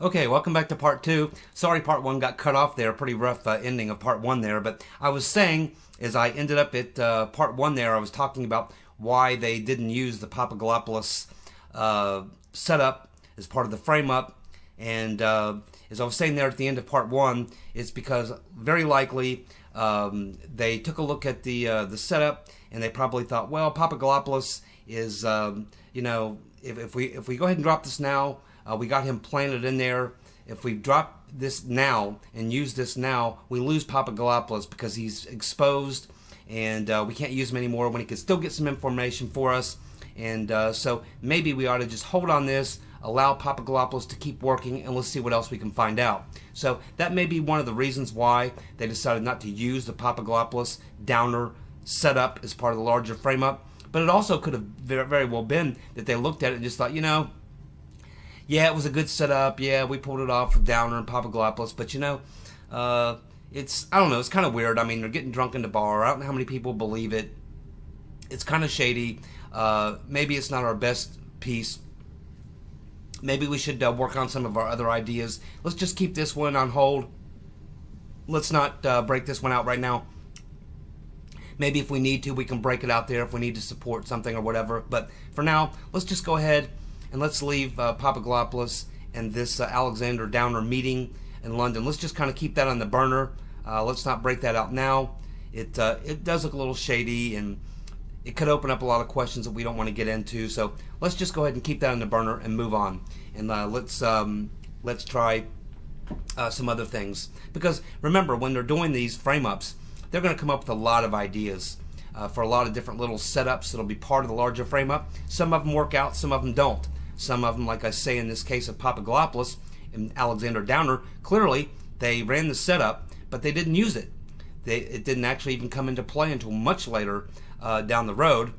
Okay, welcome back to part two. Sorry, part one got cut off there. Pretty rough ending of part one there. But I was saying, as I ended up at part one there, I was talking about why they didn't use the Papadopoulos setup as part of the frame up. And as I was saying there at the end of part one, it's because very likely they took a look at the setup and they probably thought, well, Papadopoulos is, if we go ahead and drop this now, we got him planted in there. If we drop this now and use this now, we lose Papadopoulos because he's exposed and we can't use him anymore when he can still get some information for us. And so maybe we ought to just hold on this, allow Papadopoulos to keep working, and let's see what else we can find out. So that may be one of the reasons why they decided not to use the Papadopoulos downer setup as part of the larger frame up. But it also could have very well been that they looked at it and just thought, yeah, it was a good setup. Yeah, we pulled it off with Downer and Papadopoulos. But, it's, I don't know, it's kind of weird. I mean, they're getting drunk in the bar. I don't know how many people believe it. It's kind of shady. Maybe it's not our best piece. Maybe we should work on some of our other ideas. Let's just keep this one on hold. Let's not break this one out right now. Maybe if we need to, we can break it out there if we need to support something or whatever. But for now, let's just go ahead and let's leave Papadopoulos and this Alexander Downer meeting in London. Let's just kind of keep that on the burner. Let's not break that out now. It does look a little shady, and it could open up a lot of questions that we don't want to get into. So let's just go ahead and keep that on the burner and move on. And let's try some other things. Because remember, when they're doing these frame-ups, they're going to come up with a lot of ideas for a lot of different little setups that'll be part of the larger frame-up. Some of them work out, some of them don't. Some of them, like I say in this case of Papadopoulos and Alexander Downer, clearly they ran the setup, but they didn't use it. It didn't actually even come into play until much later down the road,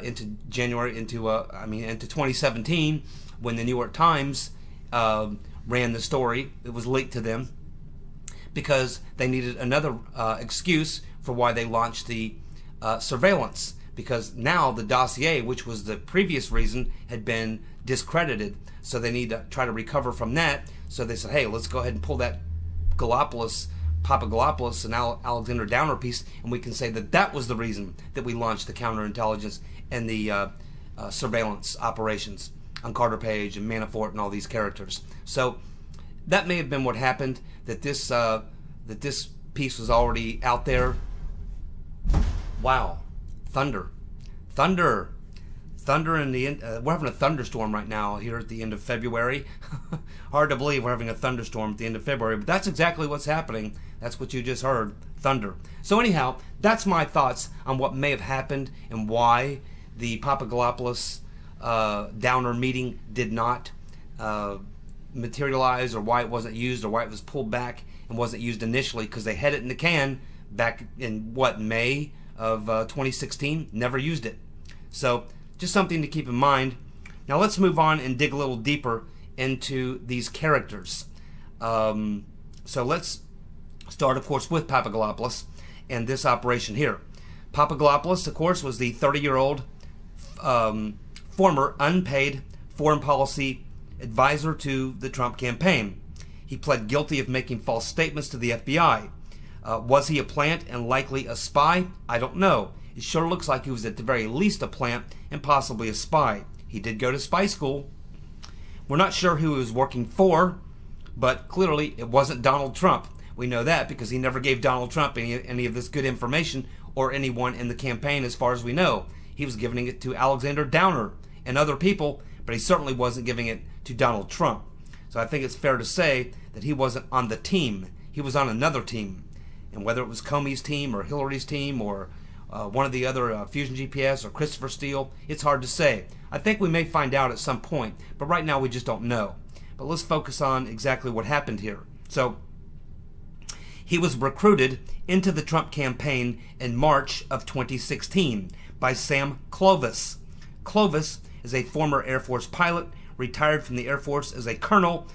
into 2017, when the New York Times ran the story. It was leaked to them because they needed another excuse for why they launched the surveillance, because now the dossier, which was the previous reason, had been discredited. So they need to try to recover from that. So they said, hey, let's go ahead and pull that Papadopoulos and Alexander Downer piece, and we can say that that was the reason that we launched the counterintelligence and the surveillance operations on Carter Page and Manafort and all these characters. So that may have been what happened, that this piece was already out there. Wow. Thunder in the end. We're having a thunderstorm right now here at the end of February. Hard to believe we're having a thunderstorm at the end of February, but that's exactly what's happening. That's what you just heard, thunder. So anyhow, that's my thoughts on what may have happened and why the Papadopoulos Downer meeting did not materialize, or why it wasn't used, or why it was pulled back and wasn't used initially, because they had it in the can back in May of 2016, never used it. So just something to keep in mind. Now let's move on and dig a little deeper into these characters. So let's start, of course, with Papadopoulos and this operation here. Papadopoulos, of course, was the 30-year-old former unpaid foreign policy advisor to the Trump campaign. He pled guilty of making false statements to the FBI. Was he a plant and likely a spy? I don't know. It sure looks like he was at the very least a plant and possibly a spy. He did go to spy school. We're not sure who he was working for, but clearly it wasn't Donald Trump. We know that because he never gave Donald Trump any of this good information, or anyone in the campaign as far as we know. He was giving it to Alexander Downer and other people, but he certainly wasn't giving it to Donald Trump. So I think it's fair to say that he wasn't on the team. He was on another team. And whether it was Comey's team or Hillary's team or one of the other Fusion GPS or Christopher Steele, it's hard to say. I think we may find out at some point, but right now we just don't know. But let's focus on exactly what happened here. So he was recruited into the Trump campaign in March of 2016 by Sam Clovis. Clovis is a former Air Force pilot, retired from the Air Force as a colonel,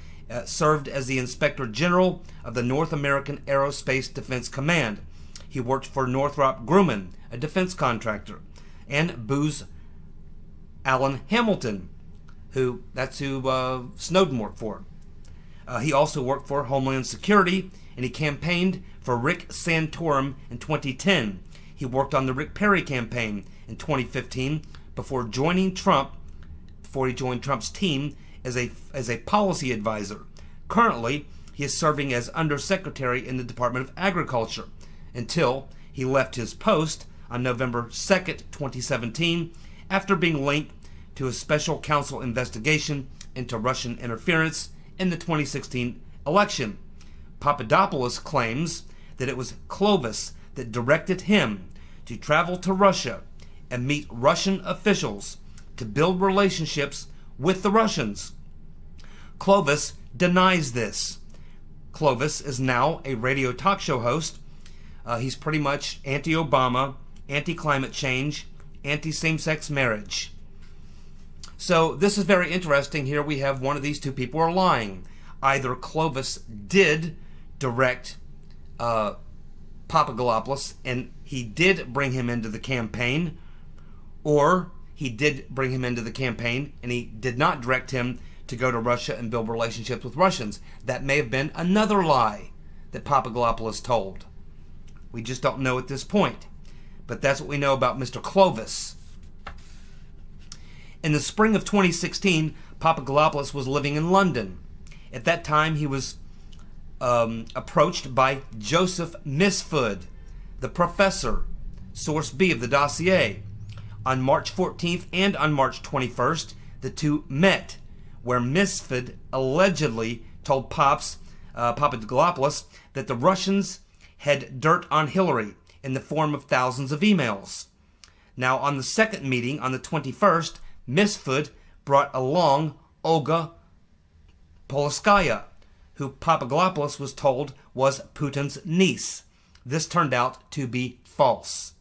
served as the Inspector General of the North American Aerospace Defense Command. He worked for Northrop Grumman, a defense contractor, and Booz Allen Hamilton, that's who Snowden worked for. He also worked for Homeland Security, and he campaigned for Rick Santorum in 2010. He worked on the Rick Perry campaign in 2015 before he joined Trump's team as a policy advisor. Currently, he is serving as Undersecretary in the Department of Agriculture until he left his post on November 2nd, 2017, after being linked to a special counsel investigation into Russian interference in the 2016 election. Papadopoulos claims that it was Clovis that directed him to travel to Russia and meet Russian officials to build relationships with the Russians. Clovis denies this. Clovis is now a radio talk show host. He's pretty much anti-Obama, anti-climate change, anti-same-sex marriage. So this is very interesting. Here we have one of these two people are lying. Either Clovis did direct Papadopoulos and he did bring him into the campaign, or he did bring him into the campaign and he did not direct him to go to Russia and build relationships with Russians. That may have been another lie that Papadopoulos told. We just don't know at this point. But that's what we know about Mr. Clovis. In the spring of 2016, Papadopoulos was living in London. At that time, he was approached by Joseph Misfud, the professor, source B of the dossier. On March 14th and on March 21st, the two met, where Misfud allegedly told Papadopoulos that the Russians had dirt on Hillary in the form of thousands of emails. Now, on the second meeting, on the 21st, Misfud brought along Olga Polskaya, who Papadopoulos was told was Putin's niece. This turned out to be false.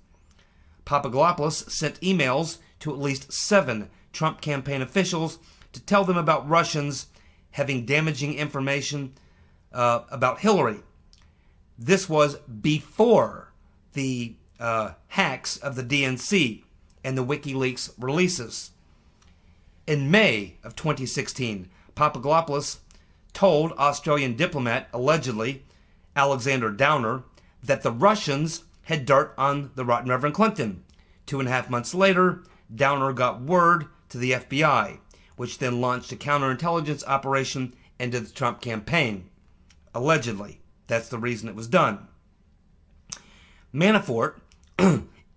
Papadopoulos sent emails to at least 7 Trump campaign officials to tell them about Russians having damaging information about Hillary. This was before the hacks of the DNC and the WikiLeaks releases. In May of 2016, Papadopoulos told Australian diplomat, allegedly, Alexander Downer, that the Russians had dirt on the rotten Reverend Clinton. 2.5 months later, Downer got word to the FBI, which then launched a counterintelligence operation into the Trump campaign. Allegedly. That's the reason it was done. Manafort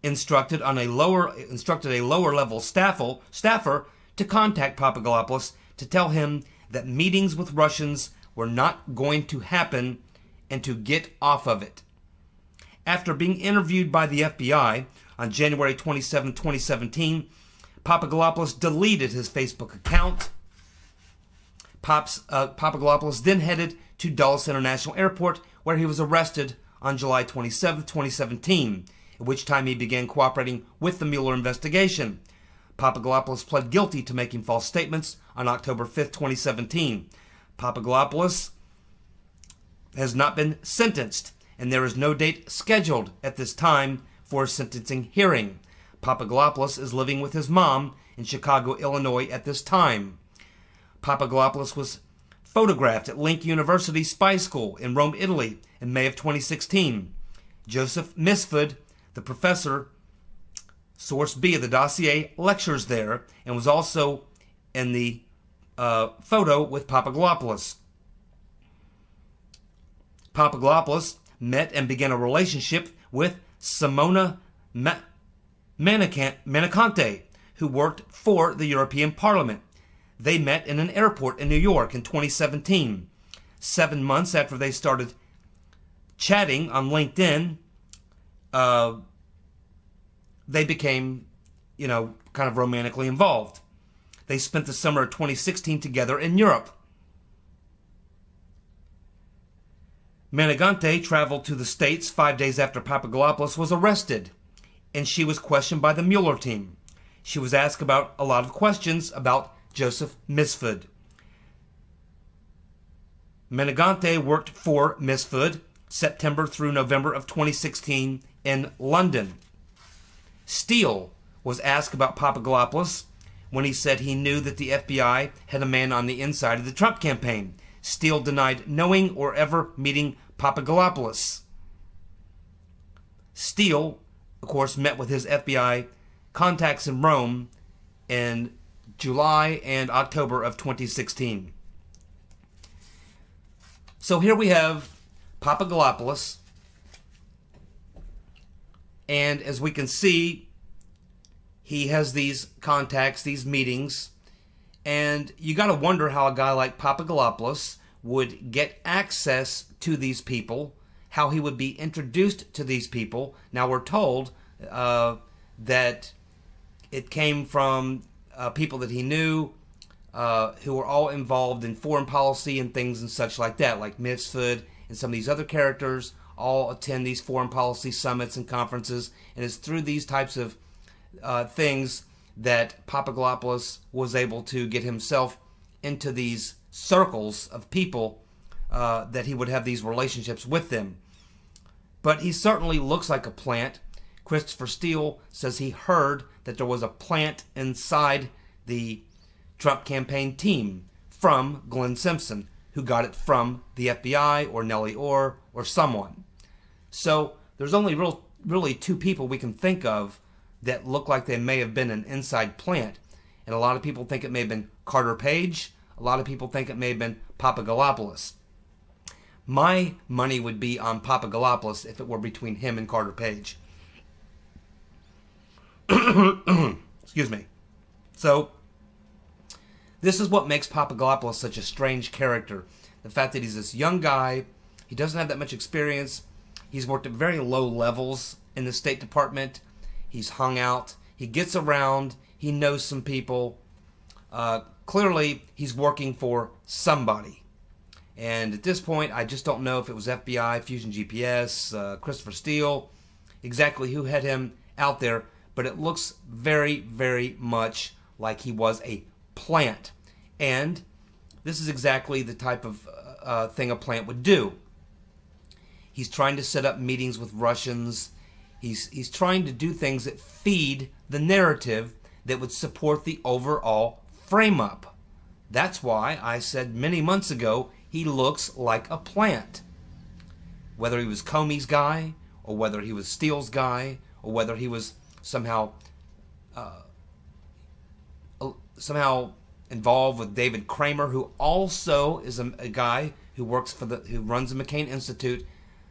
instructed a lower level staffer to contact Papadopoulos to tell him that meetings with Russians were not going to happen and to get off of it. After being interviewed by the FBI on January 27, 2017, Papadopoulos deleted his Facebook account. Papadopoulos then headed to Dulles International Airport, where he was arrested on July 27, 2017, at which time he began cooperating with the Mueller investigation. Papadopoulos pled guilty to making false statements on October 5, 2017. Papadopoulos has not been sentenced, and there is no date scheduled at this time for a sentencing hearing. Papadopoulos is living with his mom in Chicago, Illinois at this time. Papadopoulos was photographed at Link University Spy School in Rome, Italy in May of 2016. Joseph Misfud, the professor, source B of the dossier, lectures there and was also in the photo with Papadopoulos. Papadopoulos met and began a relationship with Simona Manicante, who worked for the European Parliament. They met in an airport in New York in 2017. 7 months after they started chatting on LinkedIn, they became, kind of romantically involved. They spent the summer of 2016 together in Europe. Manicante traveled to the States 5 days after Papadopoulos was arrested, and she was questioned by the Mueller team. She was asked about a lot of questions about Joseph Misfud. Manicante worked for Misfud September through November of 2016 in London. Steele was asked about Papadopoulos when he said he knew that the FBI had a man on the inside of the Trump campaign. Steele denied knowing or ever meeting Papadopoulos. Steele, of course, met with his FBI contacts in Rome in July and October of 2016. So here we have Papadopoulos, and as we can see, he has these contacts, these meetings, and you got to wonder how a guy like Papadopoulos would get access to these people, how he would be introduced to these people. Now we're told that it came from people that he knew who were all involved in foreign policy and things and such like that, like Misfud and some of these other characters all attend these foreign policy summits and conferences, and it's through these types of things that Papadopoulos was able to get himself into these circles of people that he would have these relationships with them. But he certainly looks like a plant. Christopher Steele says he heard that there was a plant inside the Trump campaign team from Glenn Simpson, who got it from the FBI or Nellie Orr or someone. So there's only really two people we can think of that look like they may have been an inside plant. And a lot of people think it may have been Carter Page. A lot of people think it may have been Papadopoulos. My money would be on Papadopoulos if it were between him and Carter Page. Excuse me. So this is what makes Papadopoulos such a strange character. The fact that he's this young guy, he doesn't have that much experience, he's worked at very low levels in the State Department, he's hung out, he gets around, he knows some people. Clearly, he's working for somebody. And at this point, I just don't know if it was FBI, Fusion GPS, Christopher Steele, exactly who had him out there, but it looks very, very much like he was a plant. And this is exactly the type of thing a plant would do. He's trying to set up meetings with Russians. He's trying to do things that feed the narrative that would support the overall frame-up. That's why I said many months ago he looks like a plant. Whether he was Comey's guy, or whether he was Steele's guy, or whether he was somehow involved with David Kramer, who also is a guy who works for who runs the McCain Institute,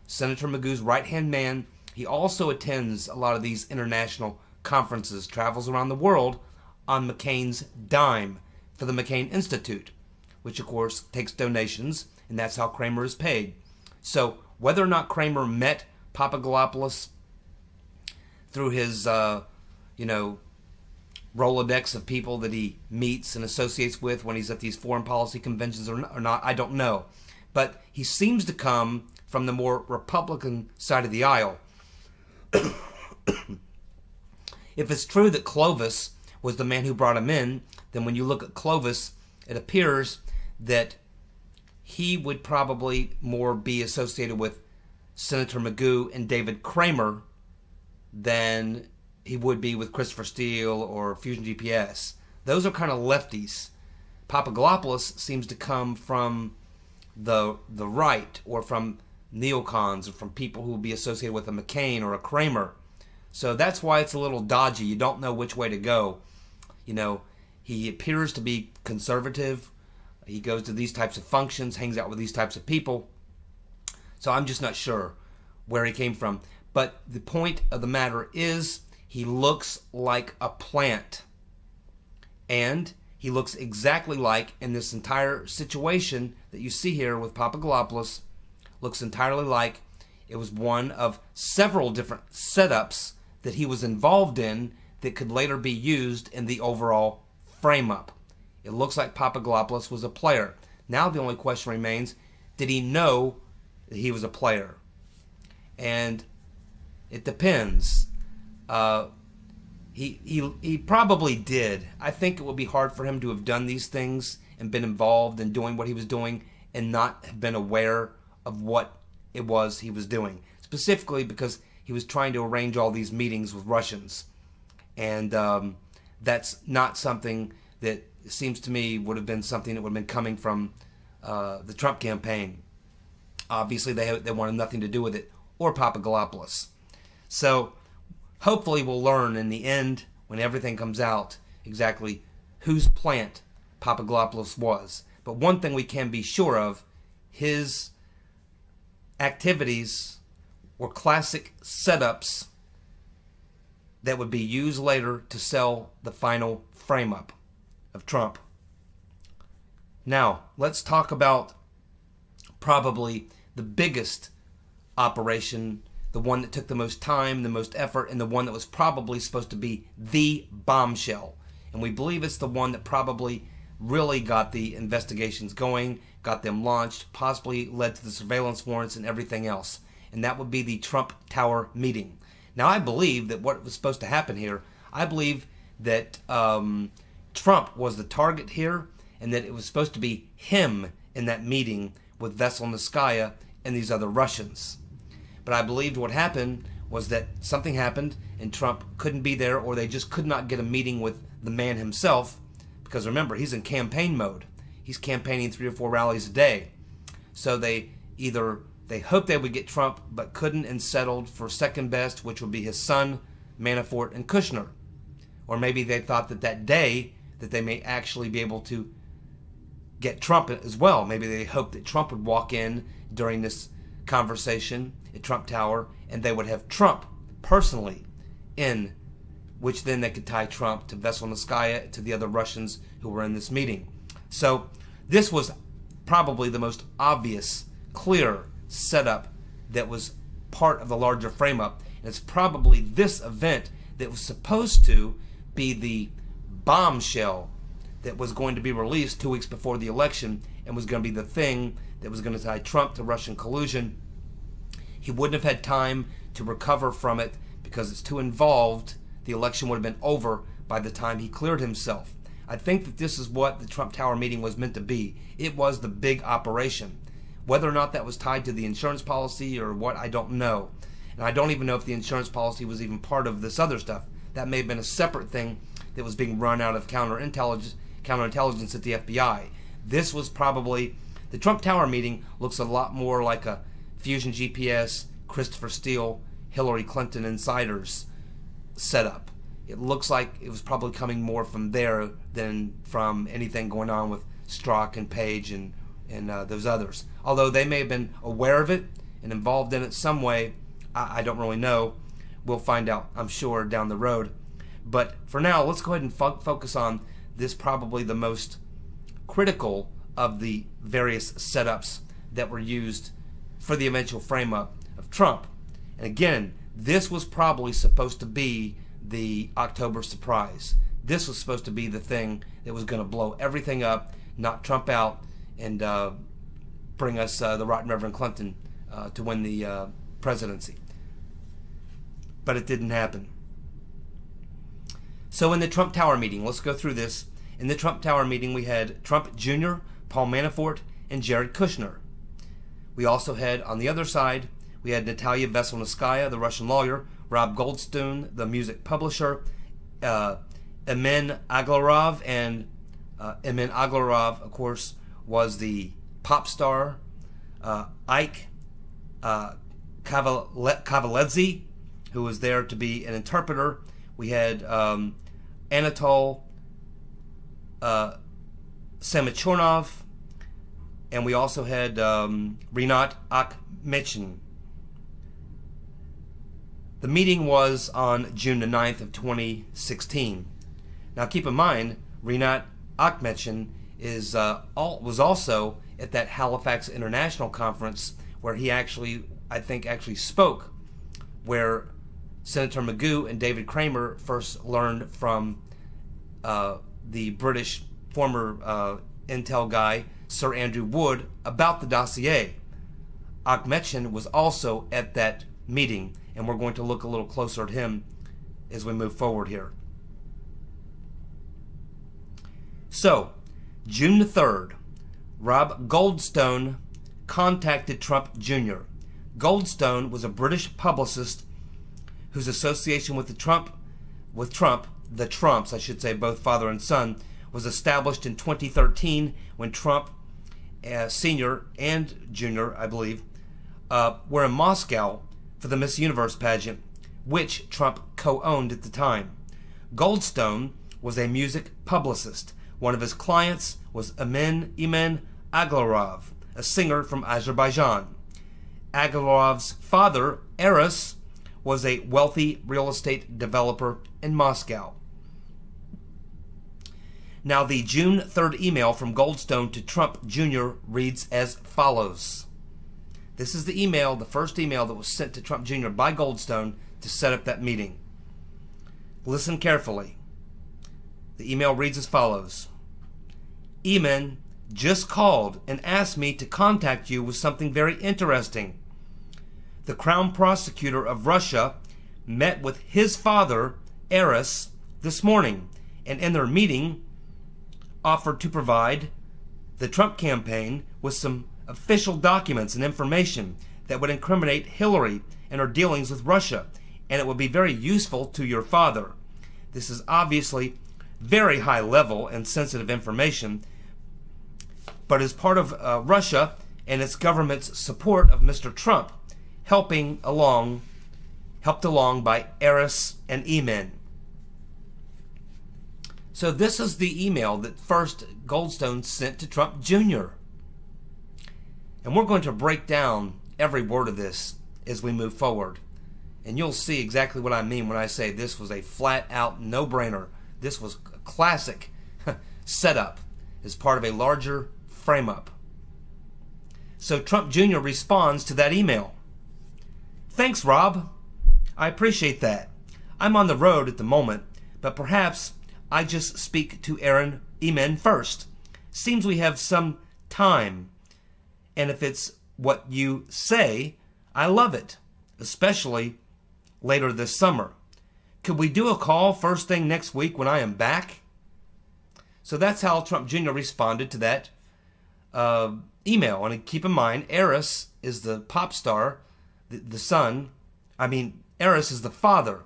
Senator Magoo's right-hand man. He also attends a lot of these international conferences, travels around the world on McCain's dime for the McCain Institute, which of course takes donations, and that's how Kramer is paid. So whether or not Kramer met Papadopoulos through his, Rolodex of people that he meets and associates with when he's at these foreign policy conventions or not, I don't know. But he seems to come from the more Republican side of the aisle. If it's true that Clovis was the man who brought him in, then when you look at Clovis, it appears that he would probably more be associated with Senator Magoo and David Kramer than he would be with Christopher Steele or Fusion GPS. Those are kind of lefties. Papadopoulos seems to come from the right, or from neocons, or from people who would be associated with a McCain or a Kramer. So that's why it's a little dodgy. You don't know which way to go. He appears to be conservative. He goes to these types of functions, hangs out with these types of people. So I'm just not sure where he came from. But the point of the matter is, he looks like a plant. And he looks exactly like, in this entire situation that you see here with Papadopoulos, looks entirely like it was one of several different setups that he was involved in that could later be used in the overall frame-up. It looks like Papadopoulos was a player. Now the only question remains, did he know that he was a player? And it depends. He probably did. I think it would be hard for him to have done these things and been involved in doing what he was doing and not have been aware of what it was he was doing. Specifically because he was trying to arrange all these meetings with Russians. And that's not something that, it seems to me, would have been something that would have been coming from the Trump campaign. Obviously, they wanted nothing to do with it, or Papadopoulos. So hopefully we'll learn in the end, when everything comes out, exactly whose plant Papadopoulos was. But one thing we can be sure of, his activities were classic setups that would be used later to sell the final frame-up of Trump. Now, let's talk about probably the biggest operation, the one that took the most time, the most effort, and the one that was probably supposed to be the bombshell. And we believe it's the one that probably really got the investigations going, got them launched, possibly led to the surveillance warrants and everything else. And that would be the Trump Tower meeting. Now, I believe that what was supposed to happen here, I believe that Trump was the target here, and that it was supposed to be him in that meeting with Veselnitskaya and these other Russians. But I believed what happened was that something happened and Trump couldn't be there, or they just could not get a meeting with the man himself, because remember, he's in campaign mode. He's campaigning 3 or 4 rallies a day. So they hoped they would get Trump, but couldn't, and settled for second best, which would be his son, Manafort, and Kushner. Or maybe they thought that day that they may actually be able to get Trump as well. Maybe they hoped that Trump would walk in during this conversation at Trump Tower, and they would have Trump personally in, which then they could tie Trump to Veselnitskaya, to the other Russians who were in this meeting. So this was probably the most obvious, clear setup that was part of the larger frame-up. And it's probably this event that was supposed to be the bombshell that was going to be released 2 weeks before the election, and was going to be the thing that was going to tie Trump to Russian collusion. He wouldn't have had time to recover from it because it's too involved. The election would have been over by the time he cleared himself. I think that this is what the Trump Tower meeting was meant to be. It was the big operation. Whether or not that was tied to the insurance policy or what, I don't know. And I don't even know if the insurance policy was even part of this other stuff. That may have been a separate thing that was being run out of counterintelligence at the FBI. This was probably, the Trump Tower meeting looks a lot more like a Fusion GPS, Christopher Steele, Hillary Clinton insiders setup. It looks like it was probably coming more from there than from anything going on with Strzok and Page and those others. Although they may have been aware of it and involved in it some way, I don't really know. We'll find out, I'm sure, down the road. But for now, let's go ahead and focus on this, probably the most critical of the various setups that were used for the eventual frame-up of Trump. And again, this was probably supposed to be the October surprise. This was supposed to be the thing that was going to blow everything up, knock Trump out, and bring us the Right Reverend Clinton to win the presidency. But it didn't happen. So in the Trump Tower meeting, let's go through this. In the Trump Tower meeting, we had Trump Jr., Paul Manafort, and Jared Kushner. We also had, on the other side, we had Natalia Veselnitskaya, the Russian lawyer, Rob Goldstone, the music publisher, Emin Aglarov, and Emin Aglarov, of course, was the pop star, Ike Kavaledze, who was there to be an interpreter. We had Anatol Samachornov, and we also had Rinat Akhmetshin. The meeting was on June the 9th of 2016. Now keep in mind, Rinat Akhmetshin was also at that Halifax International Conference where he actually spoke, where Senator Magoo and David Kramer first learned from the British former intel guy, Sir Andrew Wood, about the dossier. Akhmetshin was also at that meeting, and we're going to look a little closer at him as we move forward here. So, June the 3rd, Rob Goldstone contacted Trump Jr. Goldstone was a British publicist whose association with the Trumps, I should say, both father and son, was established in 2013 when Trump Senior and Junior, I believe, were in Moscow for the Miss Universe pageant, which Trump co-owned at the time. Goldstone was a music publicist. One of his clients was Imen Aglarov, a singer from Azerbaijan. Aglarov's father, Eris, was a wealthy real estate developer in Moscow. Now, the June 3rd email from Goldstone to Trump Jr. reads as follows. This is the email, the first email that was sent to Trump Jr. by Goldstone to set up that meeting. Listen carefully. The email reads as follows. Eamon just called and asked me to contact you with something very interesting. The Crown Prosecutor of Russia met with his father, Eris, this morning, and in their meeting offered to provide the Trump campaign with some official documents and information that would incriminate Hillary and her dealings with Russia, and it would be very useful to your father. This is obviously very high level and sensitive information, but is part of Russia and its government's support of Mr. Trump, helped along by Eris and Eamon. So this is the email that first Goldstone sent to Trump Jr. And we're going to break down every word of this as we move forward. And you'll see exactly what I mean when I say this was a flat-out no-brainer. This was a classic setup as part of a larger frame-up. So Trump Jr. responds to that email. Thanks, Rob. I appreciate that. I'm on the road at the moment, but perhaps I just speak to Eamon first. Seems we have some time, and if it's what you say, I love it, especially later this summer. Could we do a call first thing next week when I am back? So that's how Trump Jr. responded to that email. And keep in mind, Eris is the pop star, the son. Eris is the father,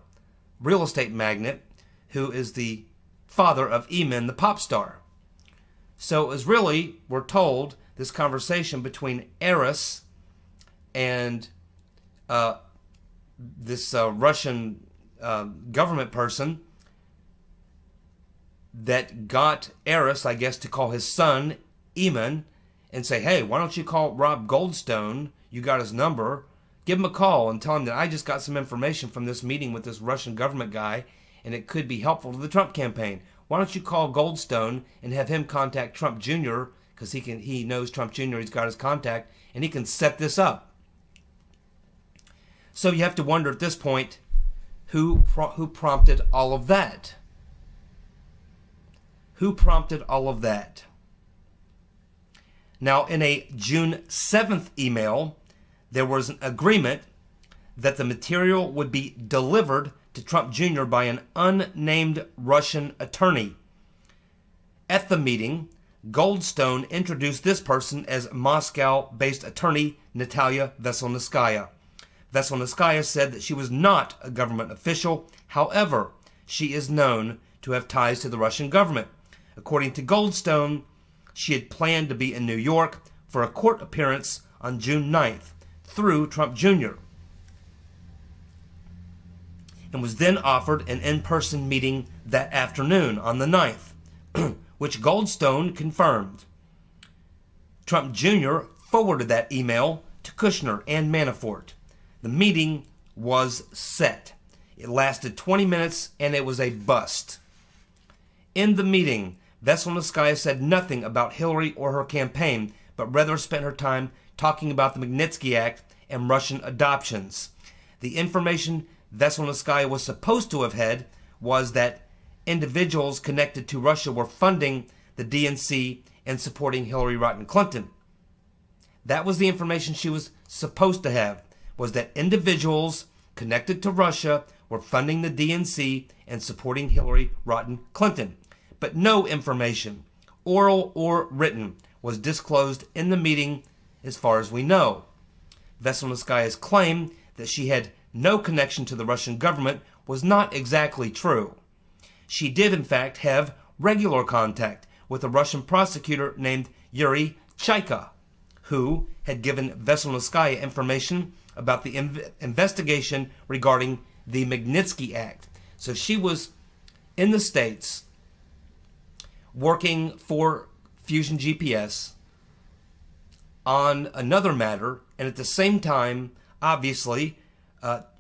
real estate magnate, who is the father of Eamon, the pop star. So it was really, we're told, this conversation between Eris and this Russian government person that got Eris, I guess, to call his son Eamon and say, hey, why don't you call Rob Goldstone? You got his number. Give him a call and tell him that I just got some information from this meeting with this Russian government guy, and it could be helpful to the Trump campaign. Why don't you call Goldstone and have him contact Trump Jr., because he knows Trump Jr., he's got his contact, and he can set this up. So you have to wonder at this point, who prompted all of that? Who prompted all of that? Now, in a June 7th email, there was an agreement that the material would be delivered to Trump Jr. by an unnamed Russian attorney. At the meeting, Goldstone introduced this person as Moscow-based attorney Natalia Veselnitskaya. Veselnitskaya said that she was not a government official. However, she is known to have ties to the Russian government. According to Goldstone, she had planned to be in New York for a court appearance on June 9th through Trump Jr. and was then offered an in-person meeting that afternoon on the 9th, which Goldstone confirmed. Trump Jr. forwarded that email to Kushner and Manafort. The meeting was set. It lasted 20 minutes and it was a bust. In the meeting, Veselnitskaya said nothing about Hillary or her campaign, but rather spent her time talking about the Magnitsky Act and Russian adoptions. The information Veselnitskaya was supposed to have had was that individuals connected to Russia were funding the DNC and supporting Hillary Rodham Clinton. That was the information she was supposed to have, was that individuals connected to Russia were funding the DNC and supporting Hillary Rodham Clinton. But no information, oral or written, was disclosed in the meeting as far as we know. Veselnitskaya's claim that she had no connection to the Russian government was not exactly true. She did, in fact, have regular contact with a Russian prosecutor named Yuri Chaika, who had given Veselnitskaya information about the investigation regarding the Magnitsky Act. So she was in the States working for Fusion GPS on another matter, and at the same time, obviously,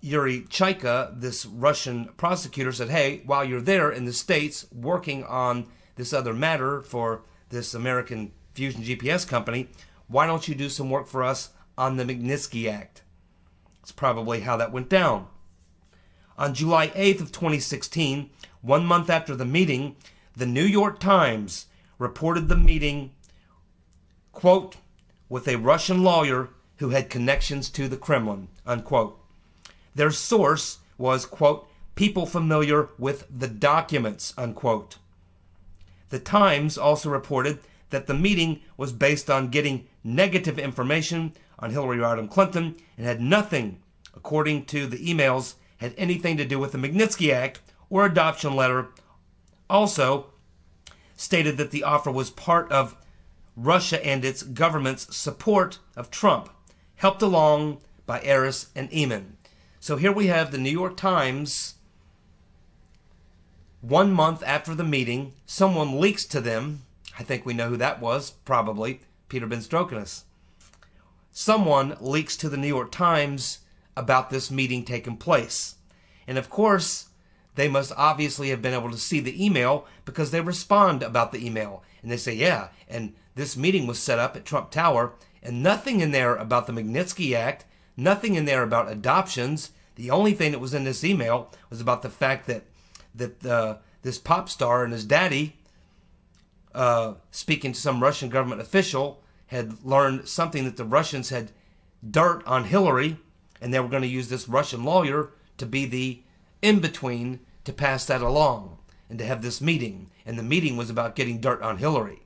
Yuri Chaika, this Russian prosecutor, said, hey, while you're there in the States working on this other matter for this American Fusion GPS company, why don't you do some work for us on the Magnitsky Act? That's probably how that went down. On July 8th of 2016, 1 month after the meeting, the New York Times reported the meeting, quote, with a Russian lawyer who had connections to the Kremlin, unquote. Their source was, quote, people familiar with the documents, unquote. The Times also reported that the meeting was based on getting negative information on Hillary Rodham Clinton and had nothing, according to the emails, had anything to do with the Magnitsky Act or adoption letter. Also stated that the offer was part of Russia and its government's support of Trump, helped along by Aris and Eamon. So here we have the New York Times. 1 month after the meeting, someone leaks to them. I think we know who that was, probably Peter Benstrokinus. Someone leaks to the New York Times about this meeting taking place. And of course, they must obviously have been able to see the email because they respond about the email. And they say, yeah, and this meeting was set up at Trump Tower, and nothing in there about the Magnitsky Act, nothing in there about adoptions. The only thing that was in this email was about the fact that this pop star and his daddy, speaking to some Russian government official, had learned something that the Russians had dirt on Hillary, and they were going to use this Russian lawyer to be the in-between to pass that along and to have this meeting. And the meeting was about getting dirt on Hillary.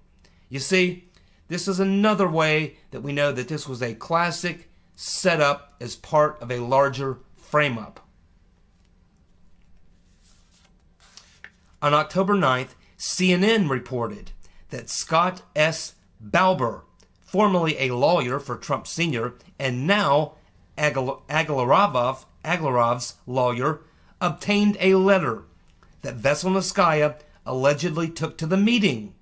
You see, this is another way that we know that this was a classic setup as part of a larger frame-up. On October 9th, CNN reported that Scott S. Balber, formerly a lawyer for Trump Sr. and now Aglarov's lawyer, obtained a letter that Veselnitskaya allegedly took to the meeting.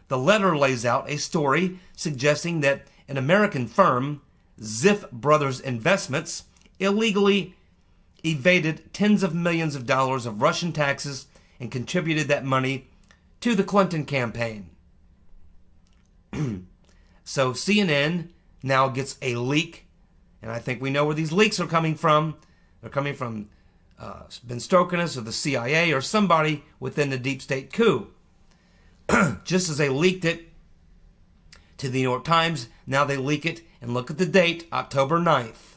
The letter lays out a story suggesting that an American firm, Ziff Brothers Investments, illegally evaded tens of millions of dollars of Russian taxes and contributed that money to the Clinton campaign. So CNN now gets a leak, and I think we know where these leaks are coming from. They're coming from Benstrokinus or the CIA or somebody within the deep state coup. Just as they leaked it to the New York Times, now they leak it, and look at the date, October 9th.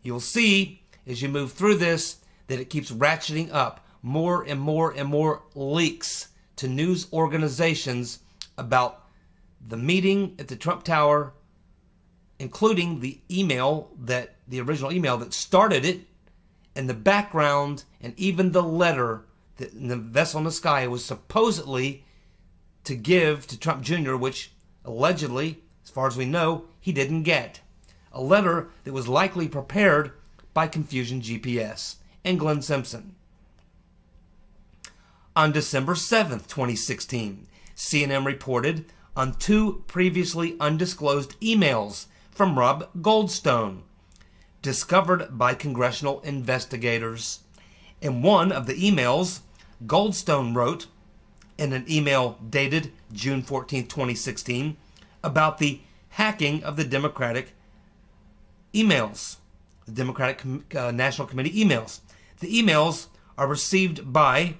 You'll see, as you move through this, that it keeps ratcheting up. More and more and more leaks to news organizations about the meeting at the Trump Tower, including the original email that started it, and the background, and even the letter that Veselnitskaya was supposedly to give to Trump Jr., which allegedly, as far as we know, he didn't get. A letter that was likely prepared by Confusion GPS and Glenn Simpson. On December 7th, 2016, CNN reported on 2 previously undisclosed emails from Rob Goldstone, discovered by congressional investigators. In one of the emails, Goldstone wrote, in an email dated June 14, 2016, about the hacking of the Democratic emails, the Democratic National Committee emails. The emails are received by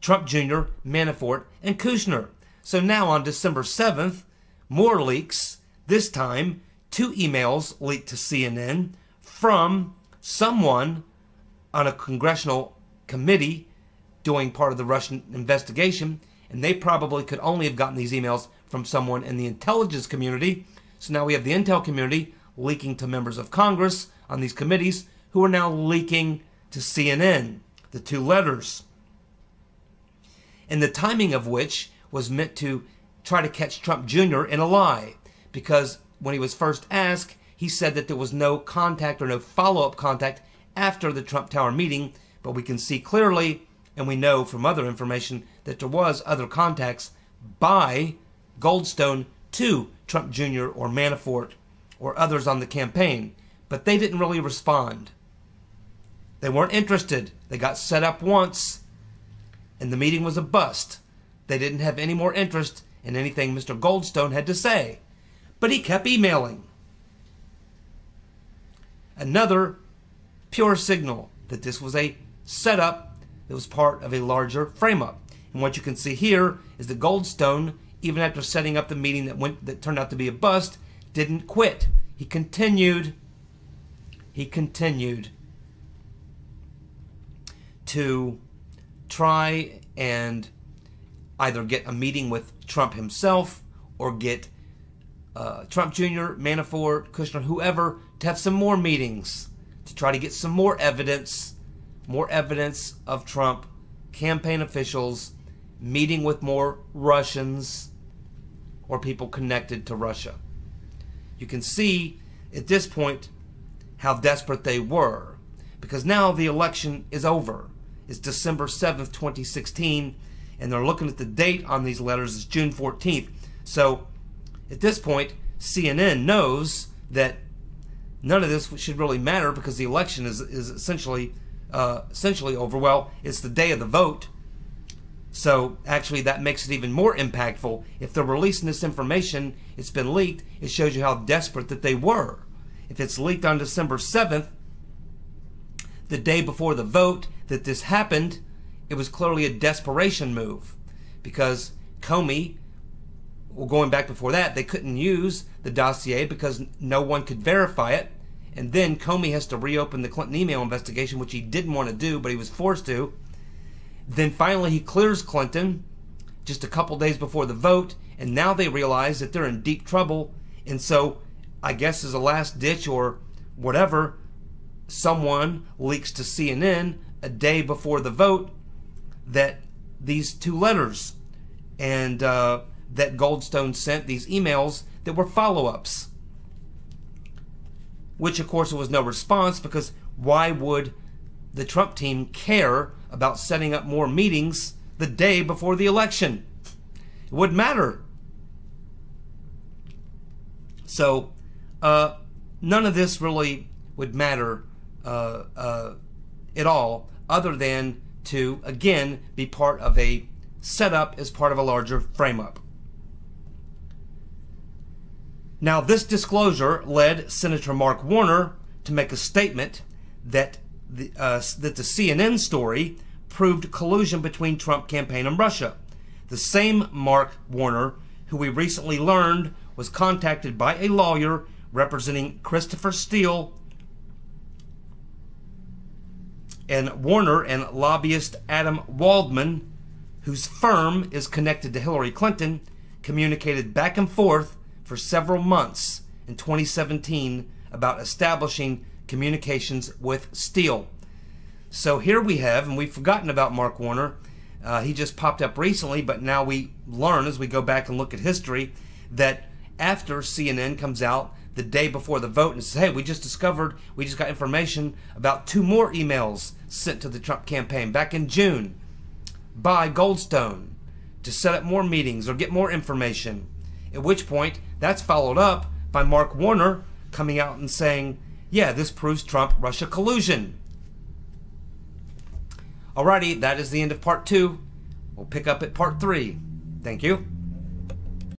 Trump Jr., Manafort, and Kushner. So now on December 7th, more leaks, this time 2 emails leaked to CNN from someone on a congressional committee doing part of the Russian investigation, and they probably could only have gotten these emails from someone in the intelligence community. So now we have the intel community leaking to members of Congress on these committees who are now leaking to CNN, the 2 letters. And the timing of which was meant to try to catch Trump Jr. in a lie, because when he was first asked, he said that there was no contact or no follow-up contact after the Trump Tower meeting, but we can see clearly, and we know from other information, that there was other contacts by Goldstone to Trump Jr. or Manafort or others on the campaign, but they didn't really respond. They weren't interested. They got set up once, and the meeting was a bust. They didn't have any more interest in anything Mr. Goldstone had to say, but he kept emailing. Another pure signal that this was a setup that was part of a larger frame-up. And what you can see here is that Goldstone, even after setting up the meeting that turned out to be a bust, didn't quit. He continued to try and either get a meeting with Trump himself or get Trump Jr., Manafort, Kushner, whoever, to have some more meetings to try to get some more evidence of Trump campaign officials meeting with more Russians or people connected to Russia. You can see at this point how desperate they were, because now the election is over. It's December 7th, 2016, and they're looking at the date on these letters as June 14th. So at this point, CNN knows that none of this should really matter because the election is essentially over. Well, it's the day of the vote. So actually that makes it even more impactful. If they're releasing this information, it's been leaked, it shows you how desperate that they were. If it's leaked on December 7th, the day before the vote that this happened, it was clearly a desperation move, because Comey, well, going back before that, they couldn't use the dossier because no one could verify it. And then Comey has to reopen the Clinton email investigation, which he didn't want to do, but he was forced to. Then finally he clears Clinton just a couple days before the vote, and now they realize that they're in deep trouble. And so I guess as a last ditch or whatever, someone leaks to CNN a day before the vote that these two letters and that Goldstone sent, these emails that were follow-ups, which of course there was no response, because why would the Trump team care about setting up more meetings the day before the election? It wouldn't matter. So none of this really would matter at all, other than to, again, be part of a setup as part of a larger frame-up. Now, this disclosure led Senator Mark Warner to make a statement that the CNN story proved collusion between Trump campaign and Russia. The same Mark Warner, who we recently learned was contacted by a lawyer representing Christopher Steele and Warner and lobbyist Adam Waldman, whose firm is connected to Hillary Clinton, communicated back and forth for several months in 2017 about establishing communications with Steele. So here we have, and we've forgotten about Mark Warner. He just popped up recently, but now we learn as we go back and look at history that after CNN comes out the day before the vote and says, hey, we just got information about 2 more emails sent to the Trump campaign back in June by Goldstone to set up more meetings or get more information. At which point, that's followed up by Mark Warner coming out and saying, yeah, this proves Trump-Russia collusion. Alrighty, that is the end of part 2. We'll pick up at part 3. Thank you.